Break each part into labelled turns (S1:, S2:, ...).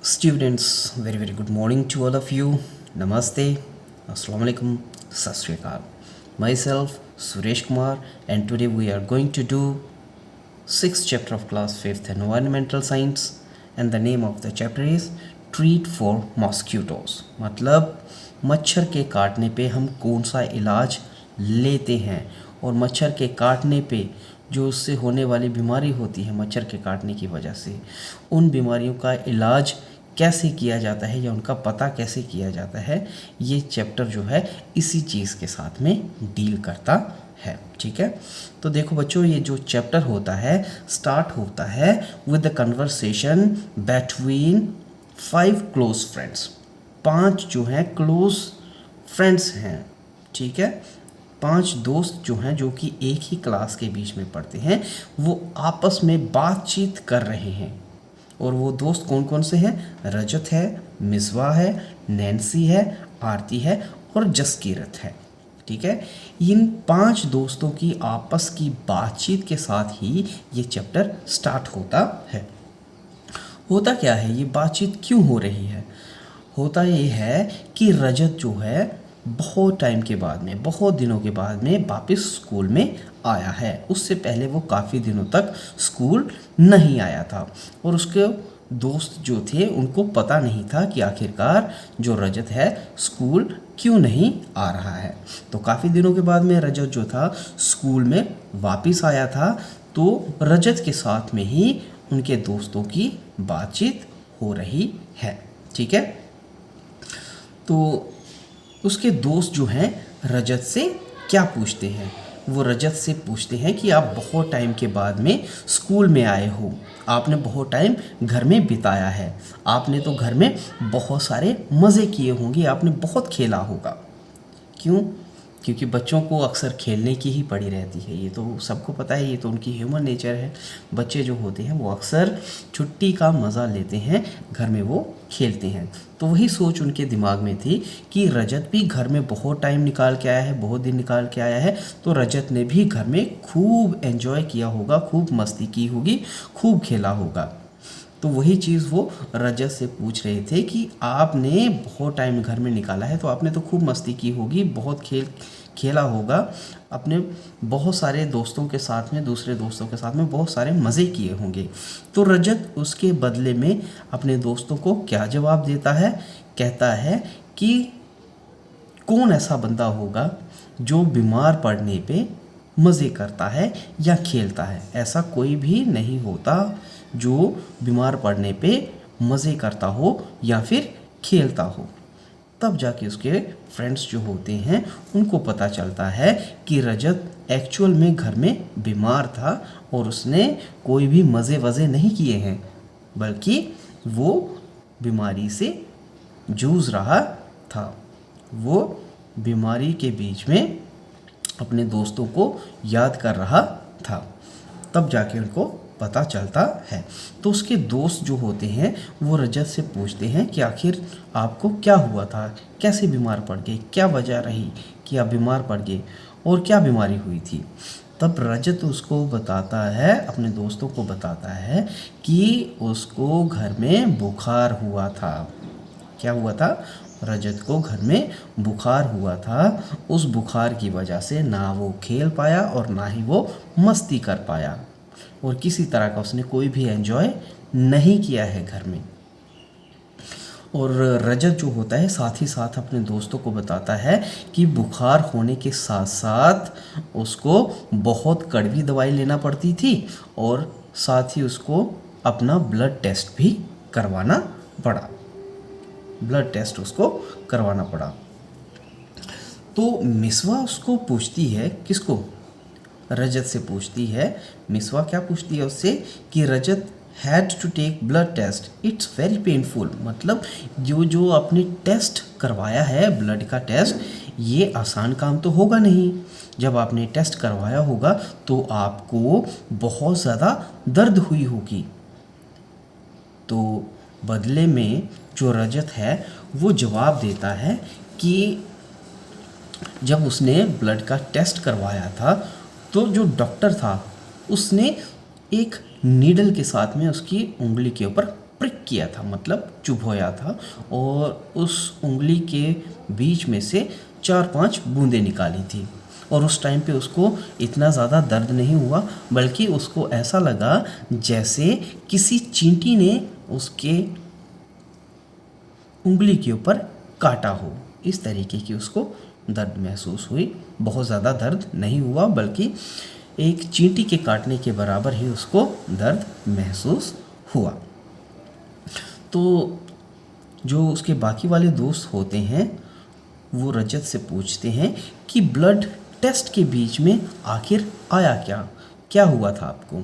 S1: Students, very good morning to all of you. Namaste, Assalamu alaikum, Sat Sri Akal. Myself Suresh Kumar, and today we are going to do 6th chapter of class 5th environmental science, and the name of the chapter is treat for mosquitoes. मतलब मच्छर के काटने पे हम कौन सा इलाज लेते हैं और मच्छर के काटने पे जो उससे होने वाली बीमारी होती है मच्छर के काटने की वजह से, उन बीमारियों का इलाज कैसे किया जाता है या उनका पता कैसे किया जाता है, ये चैप्टर जो है इसी चीज़ के साथ में डील करता है। ठीक है, तो देखो बच्चों, ये जो चैप्टर होता है स्टार्ट होता है with the conversation between 5 close friends. 5 जो हैं क्लोज फ्रेंड्स हैं। ठीक है, 5 दोस्त जो हैं जो कि एक ही क्लास के बीच में पढ़ते हैं, वो आपस में बातचीत कर रहे हैं। और वो दोस्त कौन कौन से हैं? रजत है, मिसवा है, नैन्सी है, आरती है और जसकीरत है। ठीक है, इन 5 दोस्तों की आपस की बातचीत के साथ ही ये चैप्टर स्टार्ट होता है। होता क्या है, ये बातचीत क्यों हो रही है? होता ये है कि रजत जो है बहुत टाइम के बाद में, बहुत दिनों के बाद में वापस स्कूल में आया है। उससे पहले वो काफ़ी दिनों तक स्कूल नहीं आया था और उसके दोस्त जो थे उनको पता नहीं था कि आखिरकार जो रजत है स्कूल क्यों नहीं आ रहा है। तो काफ़ी दिनों के बाद में रजत जो था स्कूल में वापस आया था, तो रजत के साथ में ही उनके दोस्तों की बातचीत हो रही है। ठीक है, तो उसके दोस्त जो हैं रजत से क्या पूछते हैं? वो रजत से पूछते हैं कि आप बहुत टाइम के बाद में स्कूल में आए हो, आपने बहुत टाइम घर में बिताया है, आपने तो घर में बहुत सारे मज़े किए होंगे, आपने बहुत खेला होगा। क्यों? क्योंकि बच्चों को अक्सर खेलने की ही पड़ी रहती है, ये तो सबको पता है, ये तो उनकी ह्यूमन नेचर है। बच्चे जो होते हैं वो अक्सर छुट्टी का मज़ा लेते हैं, घर में वो खेलते हैं। तो वही सोच उनके दिमाग में थी कि रजत भी घर में बहुत टाइम निकाल के आया है, बहुत दिन निकाल के आया है, तो रजत ने भी घर में खूब एंजॉय किया होगा, खूब मस्ती की होगी, खूब खेला होगा। तो वही चीज़ वो रजत से पूछ रहे थे कि आपने बहुत टाइम घर में निकाला है, तो आपने तो खूब मस्ती की होगी, बहुत खेला होगा, अपने बहुत सारे दोस्तों के साथ में, दूसरे दोस्तों के साथ में बहुत सारे मज़े किए होंगे। तो रजत उसके बदले में अपने दोस्तों को क्या जवाब देता है? कहता है कि कौन ऐसा बंदा होगा जो बीमार पड़ने पे मज़े करता है या खेलता है? ऐसा कोई भी नहीं होता जो बीमार पड़ने पे मज़े करता हो या फिर खेलता हो। तब जाके उसके फ्रेंड्स जो होते हैं उनको पता चलता है कि रजत एक्चुअल में घर में बीमार था और उसने कोई भी मज़े वज़े नहीं किए हैं, बल्कि वो बीमारी से जूझ रहा था। वो बीमारी के बीच में अपने दोस्तों को याद कर रहा था। तब जाके उनको पता चलता है। तो उसके दोस्त जो होते हैं वो रजत से पूछते हैं कि आखिर आपको क्या हुआ था, कैसे बीमार पड़ गए, क्या वजह रही कि आप बीमार पड़ गए और क्या बीमारी हुई थी? तब रजत उसको बताता है, अपने दोस्तों को बताता है कि उसको घर में बुखार हुआ था। क्या हुआ था? रजत को घर में बुखार हुआ था। उस बुखार की वजह से ना वो खेल पाया और ना ही वो मस्ती कर पाया, और किसी तरह का उसने कोई भी एंजॉय नहीं किया है घर में। और रजत जो होता है साथ ही साथ अपने दोस्तों को बताता है कि बुखार होने के साथ साथ उसको बहुत कड़वी दवाई लेना पड़ती थी और साथ ही उसको अपना ब्लड टेस्ट भी करवाना पड़ा। ब्लड टेस्ट उसको करवाना पड़ा। तो मिसवा उसको पूछती है, किसको? रजत से पूछती है। मिसवा क्या पूछती है उससे कि Rajat had to take blood test, it's very painful. मतलब जो आपने टेस्ट करवाया है, ब्लड का टेस्ट, ये आसान काम तो होगा नहीं। जब आपने टेस्ट करवाया होगा तो आपको बहुत ज़्यादा दर्द हुई होगी। तो बदले में जो रजत है वो जवाब देता है कि जब उसने ब्लड का टेस्ट करवाया था तो जो डॉक्टर था उसने एक नीडल के साथ में उसकी उंगली के ऊपर प्रिक किया था, मतलब चुभोया था, और उस उंगली के बीच में से 4-5 बूंदें निकाली थी। और उस टाइम पे उसको इतना ज़्यादा दर्द नहीं हुआ, बल्कि उसको ऐसा लगा जैसे किसी चींटी ने उसके उंगली के ऊपर काटा हो। इस तरीके की उसको दर्द महसूस हुई। बहुत ज़्यादा दर्द नहीं हुआ, बल्कि एक चींटी के काटने के बराबर ही उसको दर्द महसूस हुआ। तो जो उसके बाकी वाले दोस्त होते हैं वो रजत से पूछते हैं कि ब्लड टेस्ट के बीच में आखिर आया क्या, क्या हुआ था आपको।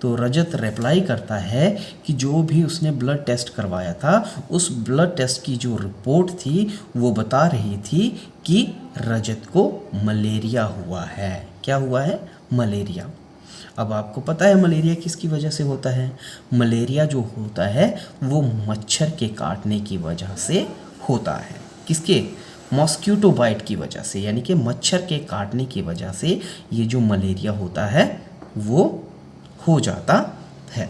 S1: तो रजत रिप्लाई करता है कि जो भी उसने ब्लड टेस्ट करवाया था, उस ब्लड टेस्ट की जो रिपोर्ट थी वो बता रही थी कि रजत को मलेरिया हुआ है। क्या हुआ है? मलेरिया। अब आपको पता है मलेरिया किसकी वजह से होता है? मलेरिया जो होता है वो मच्छर के काटने की वजह से होता है। किसके? मॉस्किटो बाइट की वजह से, यानी कि मच्छर के काटने की वजह से ये जो मलेरिया होता है वो हो जाता है।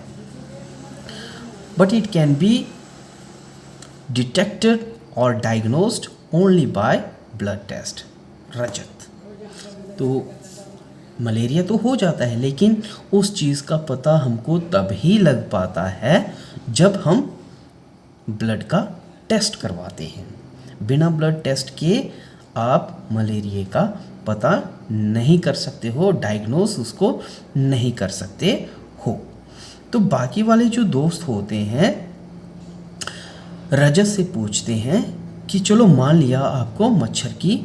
S1: But it can be detected और diagnosed only by blood test. Rajat, तो मलेरिया तो हो जाता है, लेकिन उस चीज़ का पता हमको तब ही लग पाता है जब हम ब्लड का टेस्ट करवाते हैं। बिना ब्लड टेस्ट के आप मलेरिया का पता नहीं कर सकते हो, डायग्नोस उसको नहीं कर सकते हो। तो बाकी वाले जो दोस्त होते हैं रजत से पूछते हैं कि चलो मान लिया आपको मच्छर की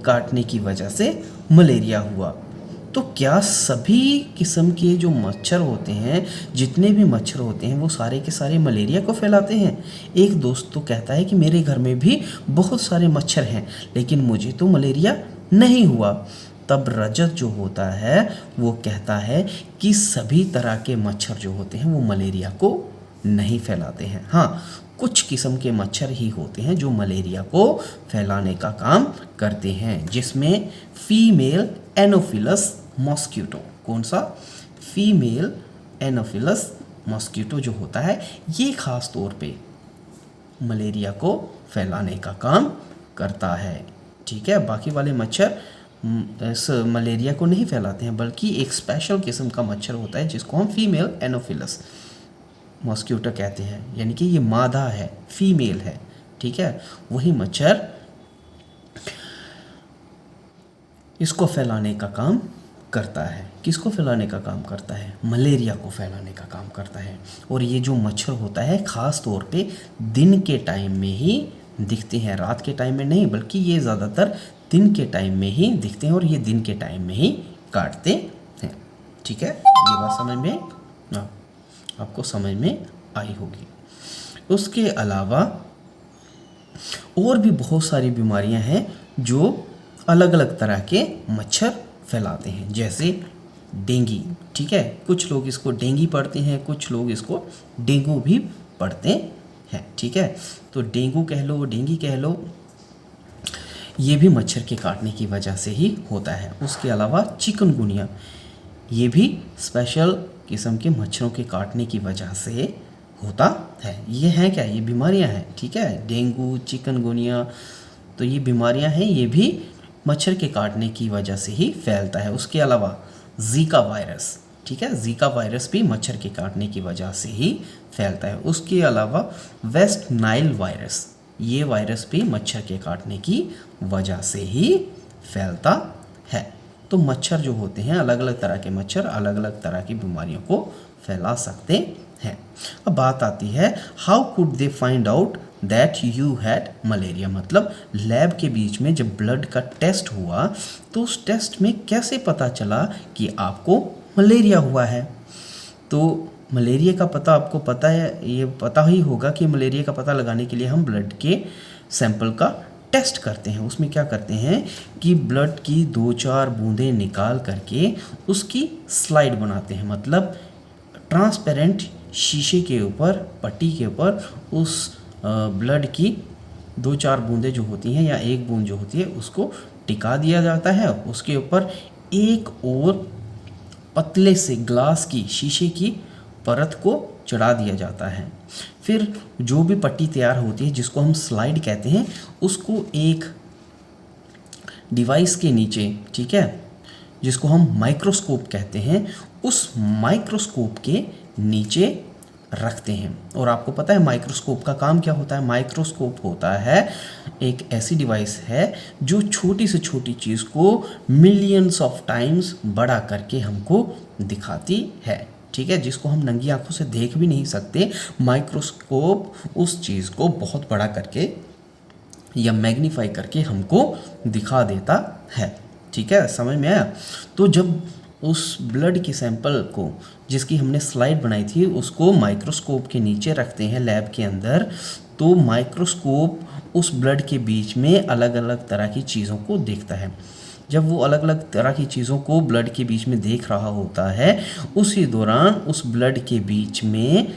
S1: काटने की वजह से मलेरिया हुआ, तो क्या सभी किस्म के जो मच्छर होते हैं, जितने भी मच्छर होते हैं, वो सारे के सारे मलेरिया को फैलाते हैं? एक दोस्त तो कहता है कि मेरे घर में भी बहुत सारे मच्छर हैं, लेकिन मुझे तो मलेरिया नहीं हुआ। तब रजत जो होता है वो कहता है कि सभी तरह के मच्छर जो होते हैं वो मलेरिया को नहीं फैलाते हैं। हाँ, कुछ किस्म के मच्छर ही होते हैं जो मलेरिया को फैलाने का काम करते हैं, जिसमें फीमेल एनोफिलस मॉस्किटो। कौन सा? फीमेल एनोफिलस मॉस्किटो जो होता है ये ख़ास तौर पे मलेरिया को फैलाने का काम करता है। ठीक है, बाकी वाले मच्छर इस मलेरिया को नहीं फैलाते हैं, बल्कि एक स्पेशल किस्म का मच्छर होता है जिसको हम फीमेल एनोफिलस मॉस्किटो कहते हैं, यानी कि ये मादा है, फीमेल है। ठीक है, वही मच्छर इसको फैलाने का काम करता है। किसको फैलाने का काम करता है? मलेरिया को फैलाने का काम करता है। और ये जो मच्छर होता है ख़ास तौर पे दिन के टाइम में ही दिखते हैं, रात के टाइम में नहीं, बल्कि ये ज़्यादातर दिन के टाइम में ही दिखते हैं और ये दिन के टाइम में ही काटते हैं। ठीक है, ये बात समझ में आपको समझ में आई होगी। उसके अलावा और भी बहुत सारी बीमारियां हैं जो अलग अलग तरह के मच्छर फैलाते हैं, जैसे डेंगू। ठीक है, कुछ लोग इसको डेंगू पढ़ते हैं, कुछ लोग इसको डेंगू भी पढ़ते हैं। ठीक है, तो डेंगू कह लो, डेंगू कह लो, ये भी मच्छर के काटने की वजह से ही होता है। उसके अलावा चिकनगुनिया, ये भी स्पेशल किस्म के मच्छरों के काटने की वजह से होता है। ये हैं क्या? ये बीमारियां हैं। ठीक है, डेंगू, चिकनगुनिया, तो ये बीमारियां हैं, ये भी मच्छर के काटने की वजह से ही फैलता है। उसके अलावा जीका वायरस, ठीक है, जीका वायरस भी मच्छर के काटने की वजह से ही फैलता है। उसके अलावा वेस्ट नाइल वायरस, ये वायरस भी मच्छर के काटने की वजह से ही फैलता है। तो मच्छर जो होते हैं, अलग अलग तरह के मच्छर अलग अलग तरह की बीमारियों को फैला सकते हैं। अब बात आती है, how could they find out that you had malaria, मतलब लैब के बीच में जब ब्लड का टेस्ट हुआ तो उस टेस्ट में कैसे पता चला कि आपको मलेरिया हुआ है। तो मलेरिया का पता आपको पता है, ये पता ही होगा कि मलेरिया का पता लगाने के लिए हम ब्लड के सैंपल का टेस्ट करते हैं। उसमें क्या करते हैं कि ब्लड की 2-4 बूंदें निकाल करके उसकी स्लाइड बनाते हैं, मतलब ट्रांसपेरेंट शीशे के ऊपर, पट्टी के ऊपर उस ब्लड की 2-4 बूंदें जो होती हैं या एक बूंद जो होती है उसको टिका दिया जाता है। उसके ऊपर एक और पतले से ग्लास की, शीशे की परत को चढ़ा दिया जाता है। फिर जो भी पट्टी तैयार होती है जिसको हम स्लाइड कहते हैं, उसको एक डिवाइस के नीचे, ठीक है, जिसको हम माइक्रोस्कोप कहते हैं, उस माइक्रोस्कोप के नीचे रखते हैं। और आपको पता है माइक्रोस्कोप का काम क्या होता है? माइक्रोस्कोप होता है एक ऐसी डिवाइस है जो छोटी से छोटी चीज़ को मिलियंस ऑफ टाइम्स बड़ा करके हमको दिखाती है, ठीक है, जिसको हम नंगी आंखों से देख भी नहीं सकते। माइक्रोस्कोप उस चीज़ को बहुत बड़ा करके या मैग्नीफाई करके हमको दिखा देता है, ठीक है, समझ में आया? तो जब उस ब्लड के सैंपल को, जिसकी हमने स्लाइड बनाई थी, उसको माइक्रोस्कोप के नीचे रखते हैं लैब के अंदर, तो माइक्रोस्कोप उस ब्लड के बीच में अलग अलग तरह की चीज़ों को देखता है। जब वो अलग अलग तरह की चीज़ों को ब्लड के बीच में देख रहा होता है, उसी दौरान उस ब्लड के बीच में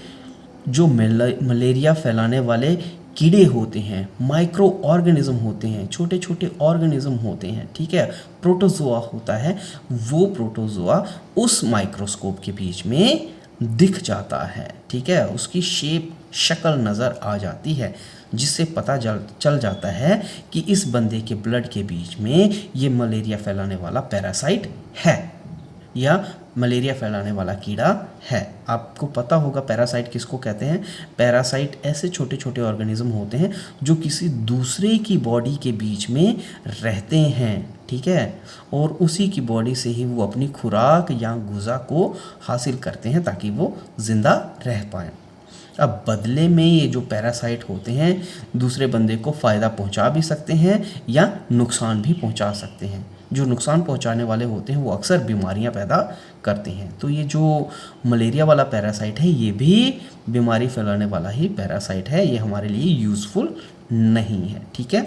S1: जो मलेरिया फैलाने वाले कीड़े होते हैं, माइक्रो ऑर्गेनिज्म होते हैं, छोटे छोटे ऑर्गेनिज्म होते हैं, ठीक है, प्रोटोजोआ होता है, वो प्रोटोजोआ उस माइक्रोस्कोप के बीच में दिख जाता है, ठीक है, उसकी शेप, शक्ल नज़र आ जाती है, जिससे पता चल जाता है कि इस बंदे के ब्लड के बीच में ये मलेरिया फैलाने वाला पैरासाइट है या मलेरिया फैलाने वाला कीड़ा है। आपको पता होगा पैरासाइट किसको कहते हैं? पैरासाइट ऐसे छोटे छोटे ऑर्गेनिज्म होते हैं जो किसी दूसरे की बॉडी के बीच में रहते हैं, ठीक है, और उसी की बॉडी से ही वो अपनी खुराक या गुज़ा को हासिल करते हैं ताकि वो ज़िंदा रह पाएँ। अब बदले में ये जो पैरासाइट होते हैं दूसरे बंदे को फ़ायदा पहुंचा भी सकते हैं या नुकसान भी पहुंचा सकते हैं। जो नुकसान पहुंचाने वाले होते हैं वो अक्सर बीमारियां पैदा करते हैं। तो ये जो मलेरिया वाला पैरासाइट है ये भी बीमारी फैलाने वाला ही पैरासाइट है, ये हमारे लिए यूज़फुल नहीं है, ठीक है।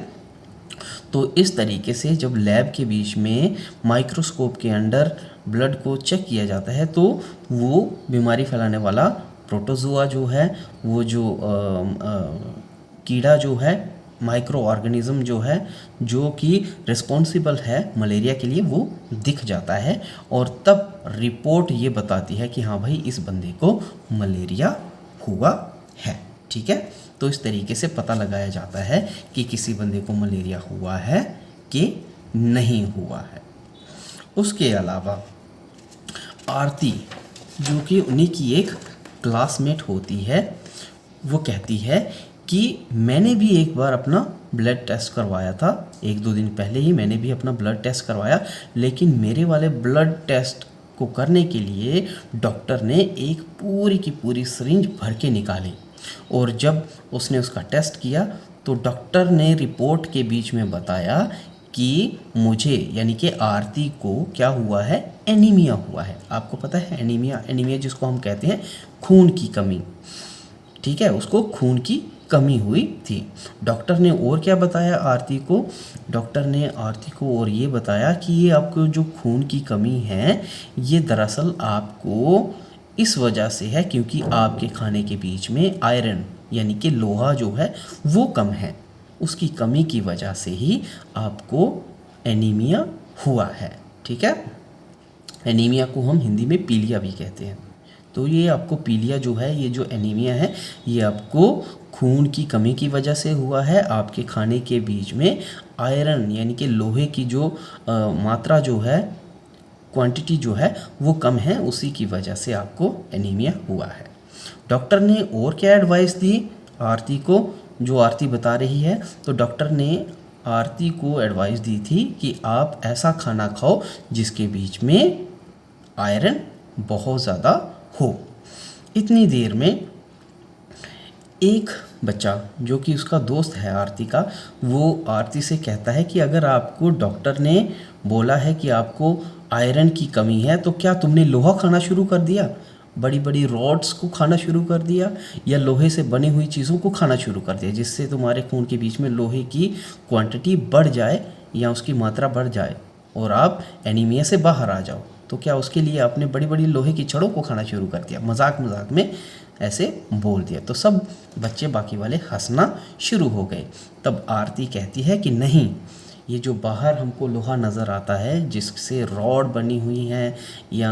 S1: तो इस तरीके से जब लैब के बीच में माइक्रोस्कोप के अंदर ब्लड को चेक किया जाता है तो वो बीमारी फैलाने वाला प्रोटोजोआ जो है, वो जो कीड़ा जो है, माइक्रो ऑर्गेनिज्म जो है, जो कि रिस्पॉन्सिबल है मलेरिया के लिए, वो दिख जाता है और तब रिपोर्ट ये बताती है कि हाँ भाई इस बंदे को मलेरिया हुआ है, ठीक है। तो इस तरीके से पता लगाया जाता है कि किसी बंदे को मलेरिया हुआ है कि नहीं हुआ है। उसके अलावा आरती, जो कि उन्हीं की एक क्लासमेट होती है, वो कहती है कि मैंने भी एक बार अपना ब्लड टेस्ट करवाया था, 1-2 दिन पहले ही मैंने भी अपना ब्लड टेस्ट करवाया, लेकिन मेरे वाले ब्लड टेस्ट को करने के लिए डॉक्टर ने एक पूरी की पूरी सिरिंज भर के निकाली और जब उसने उसका टेस्ट किया तो डॉक्टर ने रिपोर्ट के बीच में बताया कि मुझे यानी कि आरती को क्या हुआ है? एनीमिया हुआ है। आपको पता है एनीमिया, एनीमिया जिसको हम कहते हैं खून की कमी, ठीक है, उसको खून की कमी हुई थी। डॉक्टर ने और क्या बताया आरती को? डॉक्टर ने आरती को और ये बताया कि ये आपको जो खून की कमी है ये दरअसल आपको इस वजह से है क्योंकि आपके खाने के बीच में आयरन यानी कि लोहा जो है वो कम है, उसकी कमी की वजह से ही आपको एनीमिया हुआ है, ठीक है। एनीमिया को हम हिंदी में पीलिया भी कहते हैं। तो ये आपको पीलिया जो है, ये जो एनीमिया है, ये आपको खून की कमी की वजह से हुआ है। आपके खाने के बीच में आयरन यानी कि लोहे की जो मात्रा जो है, क्वांटिटी जो है वो कम है, उसी की वजह से आपको एनीमिया हुआ है। डॉक्टर ने और क्या एडवाइस दी आरती को, जो आरती बता रही है? तो डॉक्टर ने आरती को एडवाइस दी थी कि आप ऐसा खाना खाओ जिसके बीच में आयरन बहुत ज़्यादा हो। इतनी देर में एक बच्चा जो कि उसका दोस्त है आरती का, वो आरती से कहता है कि अगर आपको डॉक्टर ने बोला है कि आपको आयरन की कमी है तो क्या तुमने लोहा खाना शुरू कर दिया, बड़ी बड़ी रॉड्स को खाना शुरू कर दिया या लोहे से बनी हुई चीज़ों को खाना शुरू कर दिया जिससे तुम्हारे खून के बीच में लोहे की क्वांटिटी बढ़ जाए या उसकी मात्रा बढ़ जाए और आप एनीमिया से बाहर आ जाओ? तो क्या उसके लिए आपने बड़ी बड़ी लोहे की छड़ों को खाना शुरू कर दिया? मजाक मजाक में ऐसे बोल दिया तो सब बच्चे बाकी वाले हंसना शुरू हो गए। तब आरती कहती है कि नहीं, ये जो बाहर हमको लोहा नज़र आता है जिससे रॉड बनी हुई है या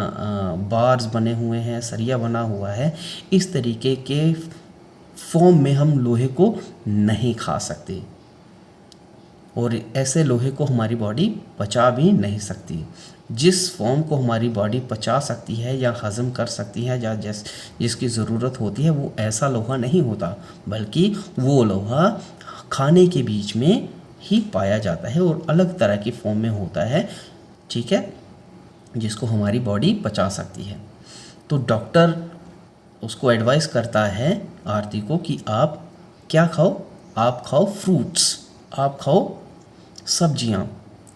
S1: बार्स बने हुए हैं, सरिया बना हुआ है, इस तरीके के फॉर्म में हम लोहे को नहीं खा सकते और ऐसे लोहे को हमारी बॉडी पचा भी नहीं सकती। जिस फॉर्म को हमारी बॉडी पचा सकती है या हज़म कर सकती है या जिसकी ज़रूरत होती है, वो ऐसा लोहा नहीं होता, बल्कि वो लोहा खाने के बीच में ही पाया जाता है और अलग तरह की फॉर्म में होता है, ठीक है, जिसको हमारी बॉडी पचा सकती है। तो डॉक्टर उसको एडवाइस करता है आरती को कि आप क्या खाओ, आप खाओ फ्रूट्स, आप खाओ सब्जियां,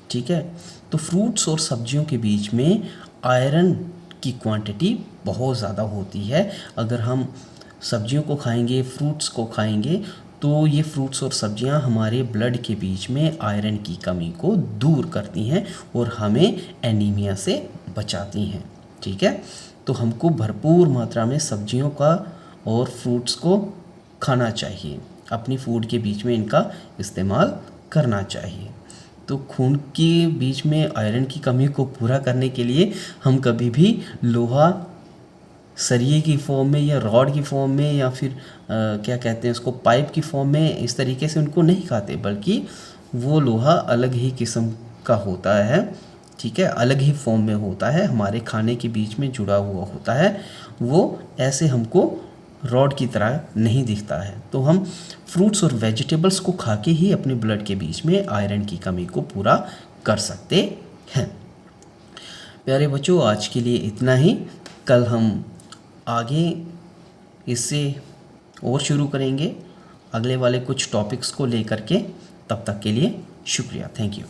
S1: ठीक है। तो फ्रूट्स और सब्जियों के बीच में आयरन की क्वांटिटी बहुत ज़्यादा होती है। अगर हम सब्जियों को खाएंगे, फ्रूट्स को खाएंगे, तो ये फ्रूट्स और सब्जियां हमारे ब्लड के बीच में आयरन की कमी को दूर करती हैं और हमें एनीमिया से बचाती हैं, ठीक है। तो हमको भरपूर मात्रा में सब्जियों का और फ्रूट्स को खाना चाहिए, अपनी फूड के बीच में इनका इस्तेमाल करना चाहिए। तो खून के बीच में आयरन की कमी को पूरा करने के लिए हम कभी भी लोहा सरिये की फॉर्म में या रॉड की फॉर्म में या फिर क्या कहते हैं उसको, पाइप की फॉर्म में इस तरीके से उनको नहीं खाते, बल्कि वो लोहा अलग ही किस्म का होता है, ठीक है, अलग ही फॉर्म में होता है, हमारे खाने के बीच में जुड़ा हुआ होता है। वो ऐसे हमको रॉड की तरह नहीं दिखता है। तो हम फ्रूट्स और वेजिटेबल्स को खा के ही अपने ब्लड के बीच में आयरन की कमी को पूरा कर सकते हैं। प्यारे बच्चों, आज के लिए इतना ही। कल हम आगे इससे और शुरू करेंगे अगले वाले कुछ टॉपिक्स को लेकर के। तब तक के लिए शुक्रिया, थैंक यू।